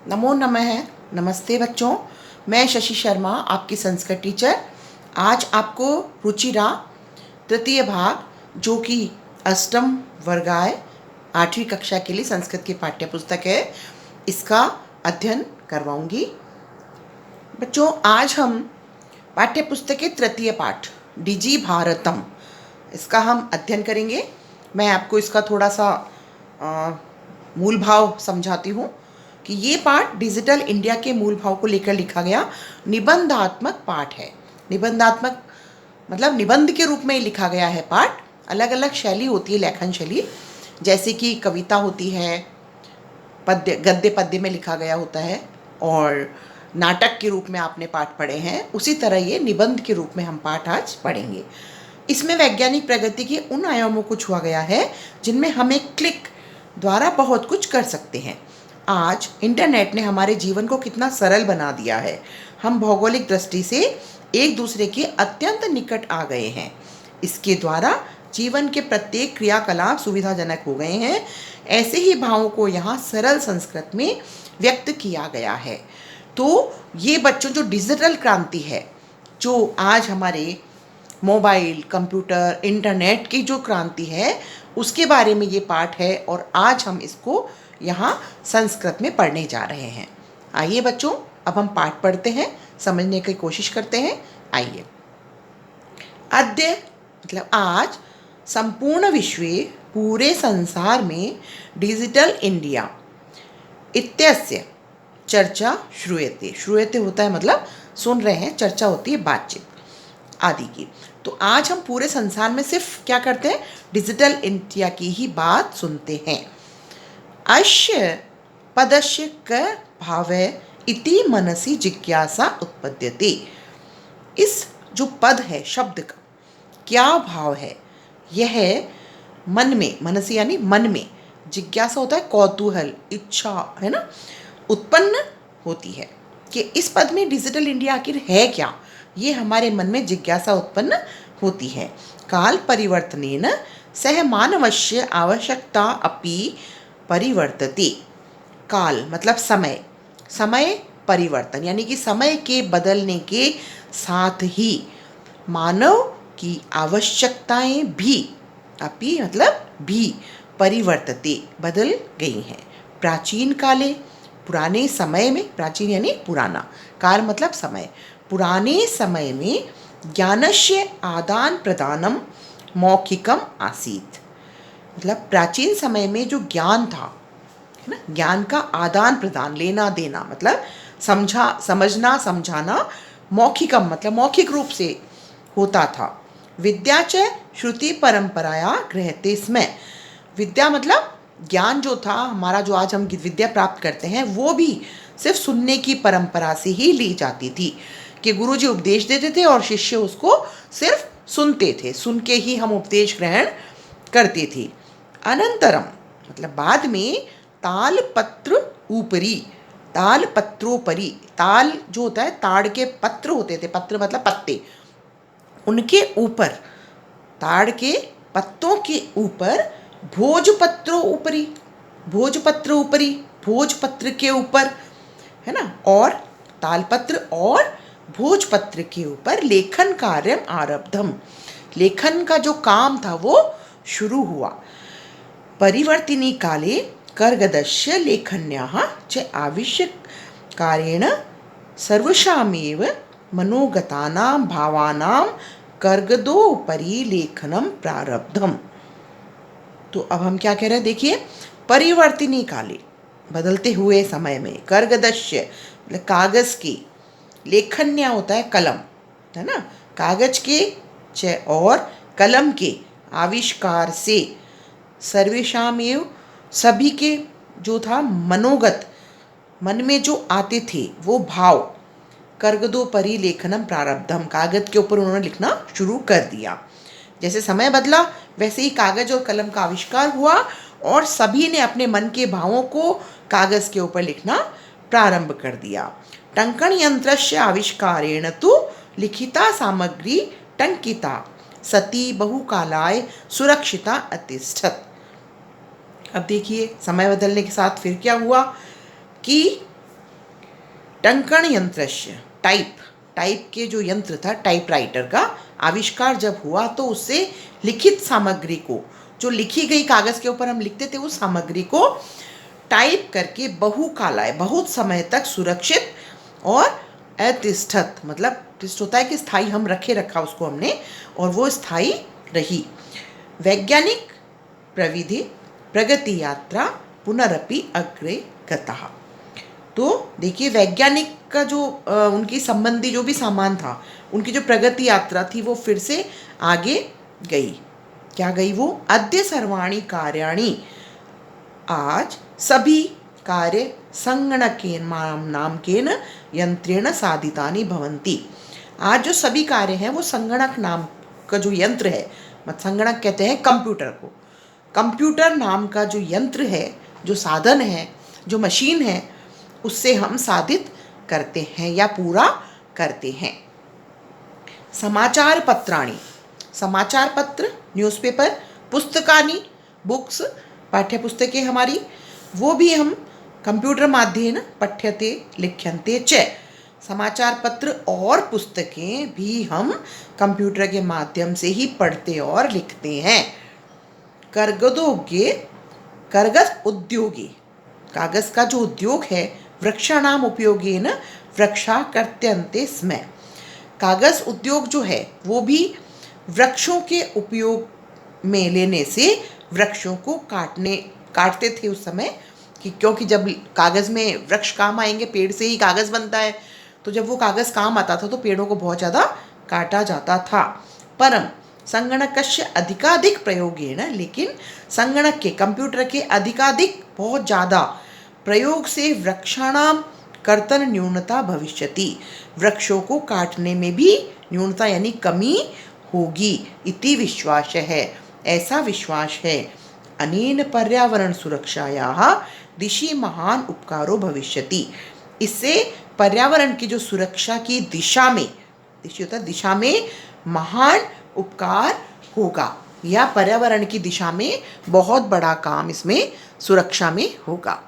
नमो नमः। नमस्ते बच्चों, मैं शशि शर्मा, आपकी संस्कृत टीचर। आज आपको रुचिरा तृतीय भाग, जो कि अष्टम वर्गाय 8वीं कक्षा के लिए संस्कृत की पाठ्य पुस्तक है, इसका अध्ययन करवाऊंगी। बच्चों, आज हम पाठ्य पुस्तक के तृतीय पाठ डिजी भारतम, इसका हम अध्ययन करेंगे। मैं आपको इसका थोड़ा सा मूल भाव समझाती हूँ कि ये पाठ डिजिटल इंडिया के मूल भाव को लेकर लिखा गया निबंधात्मक पाठ है। निबंधात्मक मतलब निबंध के रूप में लिखा गया है पाठ। अलग अलग शैली होती है, लेखन शैली, जैसे कि कविता होती है, पद्य गद्य पद्य में लिखा गया होता है, और नाटक के रूप में आपने पाठ पढ़े हैं, उसी तरह ये निबंध के रूप में हम पाठ आज पढ़ेंगे। इसमें वैज्ञानिक प्रगति के उन आयामों को छुआ गया है जिनमें हम एक क्लिक द्वारा बहुत कुछ कर सकते हैं। आज इंटरनेट ने हमारे जीवन को कितना सरल बना दिया है। हम भौगोलिक दृष्टि से एक दूसरे के अत्यंत निकट आ गए हैं। इसके द्वारा जीवन के प्रत्येक क्रियाकलाप सुविधाजनक हो गए हैं। ऐसे ही भावों को यहाँ सरल संस्कृत में व्यक्त किया गया है। तो ये बच्चों, जो डिजिटल क्रांति है, जो आज हमारे मोबाइल, कंप्यूटर, इंटरनेट की जो क्रांति है, उसके बारे में ये पाठ है, और आज हम इसको यहाँ संस्कृत में पढ़ने जा रहे हैं। आइए बच्चों, अब हम पाठ पढ़ते हैं, समझने की कोशिश करते हैं। आइए। अद्य मतलब आज संपूर्ण विश्व, पूरे संसार में डिजिटल इंडिया इत्यस्य चर्चा श्रूयते। श्रूयते होता है मतलब सुन रहे हैं, चर्चा होती है बातचीत आदि की। तो आज हम पूरे संसार में सिर्फ क्या करते हैं, डिजिटल इंडिया की ही बात सुनते हैं। अस्य पदस्य क भावे इति मनसि जिज्ञासा उत्पद्यते। इस जो पद है, शब्द का क्या भाव है, यह मन में, मनसी यानी मन में, जिज्ञासा होता है कौतूहल, इच्छा, है ना, उत्पन्न होती है कि इस पद में डिजिटल इंडिया आखिर है क्या। ये हमारे मन में जिज्ञासा उत्पन्न होती है। काल परिवर्तनेन सह मानवस्य आवश्यकता अपि परिवर्तते। काल मतलब समय, समय परिवर्तन यानी कि समय के बदलने के साथ ही मानव की आवश्यकताएं भी, अपि मतलब भी, परिवर्तते बदल गई हैं। प्राचीन काले, पुराने समय में, प्राचीन यानी पुराना, काल मतलब समय, पुराने समय में ज्ञानस्य आदान प्रदानम मौखिकम आसीत्। मतलब प्राचीन समय में जो ज्ञान था, है ना, ज्ञान का आदान प्रदान, लेना देना, मतलब समझना समझाना, मौखिकम मतलब मौखिक रूप से होता था। विद्या च श्रुति परंपराया गृह्यते स्म। विद्या मतलब ज्ञान जो था हमारा, जो आज हम विद्या प्राप्त करते हैं, वो भी सिर्फ सुनने की परंपरा से ही ली जाती थी कि गुरुजी उपदेश देते थे और शिष्य उसको सिर्फ सुनते थे, सुन के ही हम उपदेश ग्रहण करते थे। अनंतरम मतलब बाद में, ताल पत्र ऊपरी, ताल पत्रोपरी, ताल जो होता है, ताड़ के पत्र होते थे, पत्र मतलब पत्ते, उनके ऊपर, ताड़ के पत्तों के ऊपर, भोजपत्रों ऊपरी, भोजपत्र ऊपरी, भोजपत्र के ऊपर, है ना, और तालपत्र और भोजपत्र के ऊपर लेखन कार्यम आरब्धम। लेखन का जो काम था वो शुरू हुआ। परिवर्तिनी काले कर्गदस्य लेखन्याः च आविष्कारेण सर्वशामेव मनोगतानां भावानां कर्गदोपरि लेखनम प्रारब्धम। तो अब हम क्या कह रहे हैं, देखिए। परिवर्तिनी काले बदलते हुए समय में, कर्गदस्य मतलब कागज की, लेखन्या होता है कलम, है ना, कागज के च और कलम के आविष्कार से, सर्वेशामेव सभी के, जो था मनोगत, मन में जो आते थे वो भाव, कर्गदोपरि लेखनम प्रारब्धम, कागज के ऊपर उन्होंने लिखना शुरू कर दिया। जैसे समय बदला वैसे ही कागज और कलम का आविष्कार हुआ, और सभी ने अपने मन के भावों को कागज के ऊपर लिखना प्रारंभ कर दिया। टंकण यंत्रस्य आविष्कारेण तु लिखिता सामग्री टंकिता सती बहुकालाय सुरक्षिता अतिष्ठत। अब देखिए, समय बदलने के साथ फिर क्या हुआ कि टंकण यंत्रस्य टाइप के जो यंत्र था, टाइपराइटर का आविष्कार जब हुआ तो उससे लिखित सामग्री को, जो लिखी गई कागज़ के ऊपर हम लिखते थे, उस सामग्री को टाइप करके बहुकालाय, बहुत समय तक सुरक्षित और अतिष्ठत, मतलब तिष्ठ होता है कि स्थायी, हम रखा उसको हमने, और वो स्थायी रही। वैज्ञानिक प्रविधि प्रगति यात्रा पुनरपि अग्रे गतः। तो देखिए, वैज्ञानिक का जो उनकी संबंधी जो भी सामान था, उनकी जो प्रगति यात्रा थी, वो फिर से आगे गई। क्या गई वो? अद्य सर्वाणि कार्याणि, आज सभी कार्य संगणकेन नामकेन यंत्रेण साधितानि भवन्ति। आज जो सभी कार्य हैं वो संगणक नाम का जो यंत्र है, संगणक कहते हैं कंप्यूटर को, कंप्यूटर नाम का जो यंत्र है, जो साधन है, जो मशीन है, उससे हम साधित करते हैं या पूरा करते हैं। समाचार पत्राणि, समाचार पत्र, न्यूज़पेपर, पुस्तकानि, बुक्स, पाठ्य पुस्तकें हमारी, वो भी हम कंप्यूटर माध्यमेन पठ्यते लिख्यन्ते च। समाचार पत्र और पुस्तकें भी हम कंप्यूटर के माध्यम से ही पढ़ते और लिखते हैं। कागज उद्योगे, कागज़ का जो उद्योग है, वृक्षाणाम उपयोगेन वृक्षा कर्त्यन्ते स्म। कागज़ उद्योग जो है वो भी वृक्षों के उपयोग में लेने से वृक्षों को काटते थे उस समय, कि क्योंकि जब कागज़ में वृक्ष काम आएंगे, पेड़ से ही कागज़ बनता है, तो जब वो कागज़ काम आता था तो पेड़ों को बहुत ज़्यादा काटा जाता था। परम संगणकस्य अधिकाधिक प्रयोगेन, लेकिन संगणक के, कंप्यूटर के अधिकाधिक, बहुत ज़्यादा प्रयोग से वृक्षाणाम कर्तन न्यूनता भविष्यति, वृक्षों को काटने में भी न्यूनता यानी कमी होगी। इति विश्वास है, ऐसा विश्वास है। अनेन पर्यावरण सुरक्षायाः दिशि महान उपकारो भविष्यति, इससे पर्यावरण की जो सुरक्षा की दिशा में, दिशा होता है दिशा में, महान उपकार होगा, या पर्यावरण की दिशा में बहुत बड़ा काम इसमें सुरक्षा में होगा।